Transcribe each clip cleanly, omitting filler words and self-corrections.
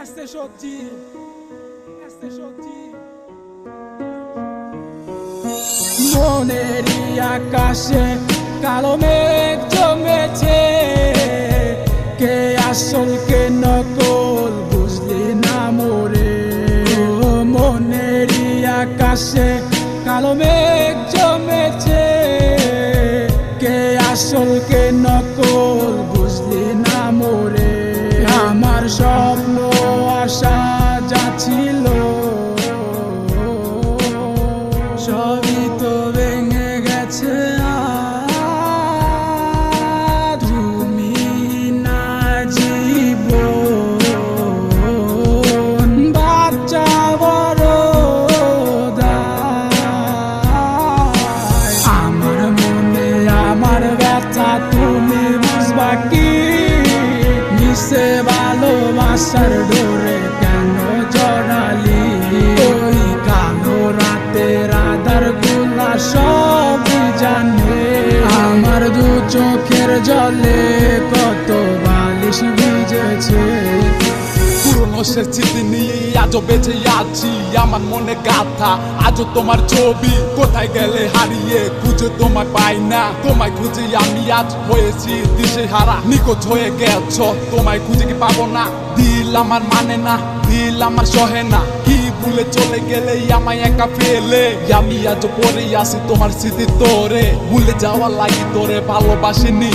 Este সত্যি মনেরই আকাশে কালো মেঘ জমেছে, কে আসল কে নকল বুঝলি না মোরে। মনেরই আকাশে কালো মেঘ জমেছে, কে আসল কে নকল বুঝলি না মোরে। আমার স্বপ্ন আশা যা ছিল সবই তো ভেঙে গেছে। তুমি না জীবন বাচ্চা বড় দায়। আমার মনে আমার ব্যথা তুমি বুঝবা কি? মিশে ভালোবাসার ডোরে কেন জড়ালি? ওই কালো রাতের আধার গুলা সবই জানে। আমার দু চোখের জলে কত বালিশ ভিজেছে। পুরনো সে স্মৃতি নিয়ে আজও বেঁচে আছি, আমার মনে গাথা আজও তোমার ছবি। কোথায় গেলে হারিয়ে খুঁজে তোমায় পাই না, তোমায় খুঁজে আমি আজ হয়েছি দিশেহারা। নিখোঁজ হয়ে গেছ, তোমায় খুঁজে কি পাবো না? দিল আমার মানে না, দিল আমার সহে না। কি ভুলে চলে গেলে আমায় একা ফেলে, আমি আজও পড়ে আসি তোমার স্মৃতি তোরে। ভুলে যাওয়ার লাগি তোরে ভালোবাসিনি,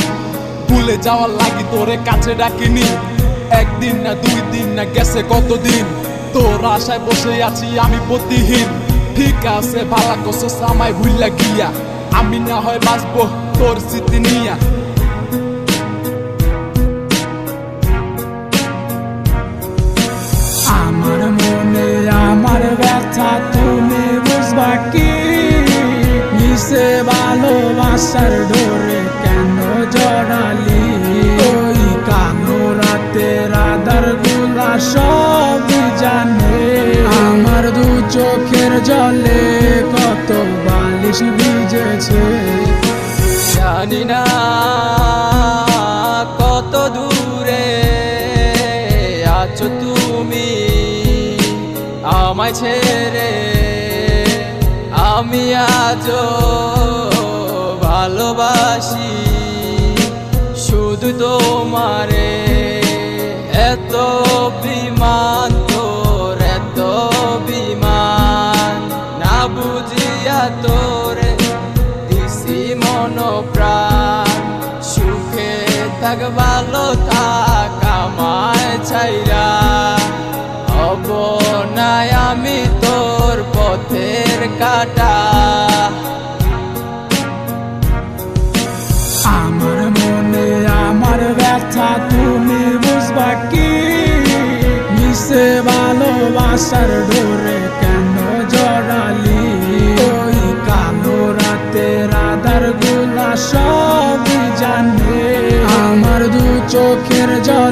ভুলে যাওয়ার লাগি তোরে কাছে ডাকিনি। একদিন না দুই দিন না গেছে কতদিন, তোর আশায় বসে আছি আমি প্রতিহীন। ঠিক আছে ভালা করছস আমায় ভুইলা গিয়া, আমি না হয় বাঁচবো তোর স্মৃতি নিয়া। আমার মনে আমার ব্যথা তুমি বুঝবা কি? মিশে ভালোবাসার ডোরে কেন জড়ালি? ওই কালো রাতের আধার গুলা সবই জানে। আমার দু চোখের জলে কত বালিশ ভিজেছে। জানি না কত দূরে আছো তুমি আমায় ছেড়ে। আমি আজও ভালোবাসি শুধু তোমারে। এত বিমান তোর, এত বিমান না বুঝিয়া তোরে দিছি মন প্রাণ। সুখে থাক ভালো থাক আমায় ছাইরা, হব নাই আমি তোর পথের কাটা। আমার মনে আমার ব্যথা তুমি বুঝবা কি? মিশে ভালোবাসার ডোরে কেন জড়ালি? ওই কালো রাতের আধার গুলা সবই জানে। আমার দু চোখের জল